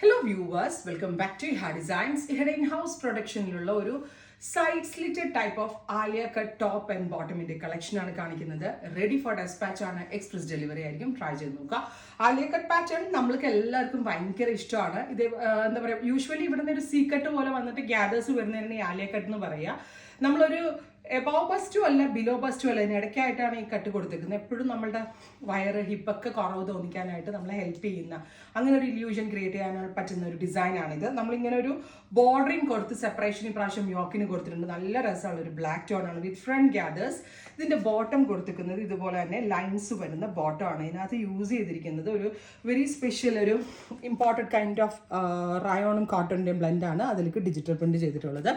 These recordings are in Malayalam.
Hello viewers, welcome back to Iha Designs. Here in-house production-ലുള്ള ഒരു side slitted type of Alia cut top and bottom ന്റെ collection ആണ് കാണിക്കുന്നത്. Ready for dispatch ആണ്, express delivery ആയിരിക്കും. ട്രൈ ചെയ്ത് നോക്കുക. Alia cut pattern നമ്മൾക്ക് എല്ലാവർക്കും ഭയങ്കര ഇഷ്ടമാണ്. ഇത് എന്താ പറയുക, യൂഷ്വലി ഇവിടുന്ന് ഒരു സീ കട്ട് പോലെ വന്നിട്ട് ഗ്യാദേഴ്സ് വരുന്നതിനാണ് Alia cut എന്ന് പറയുക. നമ്മളൊരു എബോവ് ബസ്റ്റും അല്ല ബിലോ ബസ്റ്റും അല്ല, ഇടയ്ക്കായിട്ടാണ് ഈ കട്ട് കൊടുത്തിരിക്കുന്നത്. എപ്പോഴും നമ്മളുടെ വയറ് ഹിപ്പൊക്കെ കുറവ് തോന്നിക്കാനായിട്ട് നമ്മളെ ഹെൽപ്പ് ചെയ്യുന്ന അങ്ങനെ ഒരു ഇല്യൂഷൻ ക്രിയേറ്റ് ചെയ്യാൻ പറ്റുന്ന ഒരു ഡിസൈനാണിത്. നമ്മളിങ്ങനെ ഒരു ബോർഡറിങ് കൊടുത്ത് സെപ്പറേഷൻ ഇപ്രാവശ്യം യോക്കിന് കൊടുത്തിട്ടുണ്ട്. നല്ല രസമുള്ള ഒരു ബ്ലാക്ക് ടോൺ ആണ് വിത്ത് ഫ്രണ്ട് ഗ്യാദേഴ്സ്. ഇതിന്റെ ബോട്ടം കൊടുത്തിരിക്കുന്നത് ഇതുപോലെ തന്നെ ലൈൻസ് വരുന്ന ബോട്ടം ആണ്. ഇതിനകത്ത് യൂസ് ചെയ്തിരിക്കുന്നത് ഒരു വെരി സ്പെഷ്യൽ ഒരു ഇമ്പോർട്ടൻറ്റ് കൈൻഡ് ഓഫ് റയോണും കോട്ടണിൻ്റെയും ബ്ലെൻഡാണ് അതിലേക്ക് ഡിജിറ്റൽ പ്രിന്റ് ചെയ്തിട്ടുള്ളത്.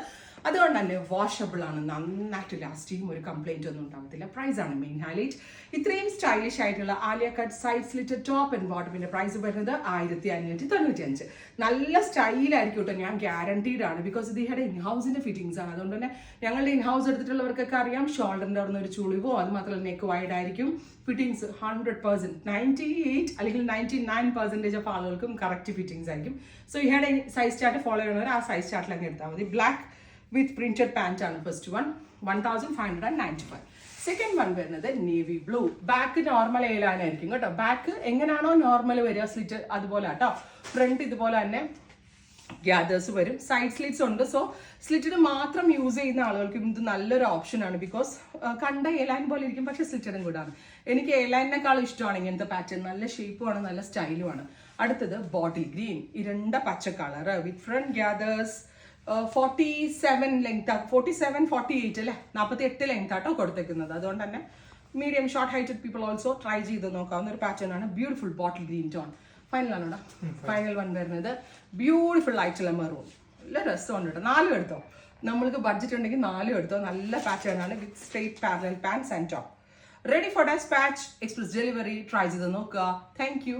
അതുകൊണ്ട് തന്നെ വാഷബിൾ ആണ്, നന്നായിട്ട് ലാസ്റ്റ് ചെയ്യും, ഒരു കംപ്ലൈൻറ്റ് ഒന്നും ഉണ്ടാകത്തില്ല. പ്രൈസ് ആണ് മെയിൻ ഹൈലൈറ്റ്. ഇത്രയും സ്റ്റൈലിഷ് ആയിട്ടുള്ള Alia cut side slit top and ബോട്ടമിന്റെ പ്രൈസ് വരുന്നത് 1595. നല്ല സ്റ്റൈലായിരിക്കും കേട്ടോ, ഞാൻ ഗ്യാരണ്ടീഡ് ആണ്. ബിക്കോസ് ഇത് ഇവിടെ ഇൻഹൗസിന്റെ ഫിറ്റിംഗ്സ് ആണ്. അതുകൊണ്ട് തന്നെ ഞങ്ങളുടെ ഇൻഹൗസ് എടുത്തിട്ടുള്ളവർക്കൊക്കെ അറിയാം, ഷോൾഡറിന്റെ അവിടെ നിന്ന് ഒരു ചുളിവോ അത് മാത്രമല്ല നെക്ക് വൈഡ് ആയിരിക്കും. ഫിറ്റിംഗ്സ് 100%, 98 അല്ലെങ്കിൽ 99% ഓഫ് ആളുകൾക്കും കറക്റ്റ് ഫിറ്റിംഗ്സ് ആയിരിക്കും. സോ ഇവിടെ സൈസ് ചാർട്ട് ഫോളോ ചെയ്യണവർ ആ സൈസ് ചാർട്ടിൽ അങ്ങ് എടുത്താൽ മതി. ബ്ലാക്ക് വിത്ത് പ്രിന്റഡ് പാൻറ് ആണ് ഫസ്റ്റ് വൺ, 1595. സെക്കൻഡ് വൺ വരുന്നത് നേവി ബ്ലൂ. ബാക്ക് നോർമൽ ഏലാനായിരിക്കും കേട്ടോ. ബാക്ക് എങ്ങനെയാണോ നോർമൽ വരിക സ്ലിറ്റ് അതുപോലെ കേട്ടോ. ഫ്രണ്ട് ഇതുപോലെ തന്നെ ഗ്യാദേഴ്സ് വരും, സൈഡ് സ്ലിറ്റ്സ് ഉണ്ട്. സോ സ്ലിറ്റിന് മാത്രം യൂസ് ചെയ്യുന്ന ആളുകൾക്ക് ഇത് നല്ലൊരു ഓപ്ഷനാണ്. ബിക്കോസ് കണ്ട എയർലൈൻ പോലെ ഇരിക്കും, പക്ഷേ സ്ലിറ്റിനും കൂടാണ്. എനിക്ക് എയർലൈനിനേക്കാളും ഇഷ്ടമാണ് ഇങ്ങനത്തെ പാറ്റേൺ. നല്ല ഷേപ്പുമാണ്, നല്ല സ്റ്റൈലുമാണ്. അടുത്തത് ബോട്ടിൽ ഗ്രീൻ, ഇരുണ്ട പച്ച colour with front gathers. 47 length, 47, 48 അല്ലേ, 48 ലെങ്ത് ആട്ടോ കൊടുത്തേക്കുന്നത്. അതുകൊണ്ട് തന്നെ medium short heighted people also try ചെയ്ത് നോക്കാവുന്ന ഒരു പാറ്റേൺ ആണ്. Beautiful bottle green tone. Final ആണോടാ. ഫൈനൽ വൺ വരുന്നത് ബ്യൂട്ടിഫുൾ ആയിട്ടുള്ള മെറൂൺ. നല്ല രസമുണ്ട് കേട്ടോ. 4 എടുത്തോ, നമ്മൾക്ക് ബഡ്ജറ്റ് ഉണ്ടെങ്കിൽ 4 എടുത്തോ. നല്ല പാറ്റേൺ ആണ് with straight parallel pants and top. Ready for dispatch, express delivery. Try ചെയ്ത് നോക്കുക. Thank U.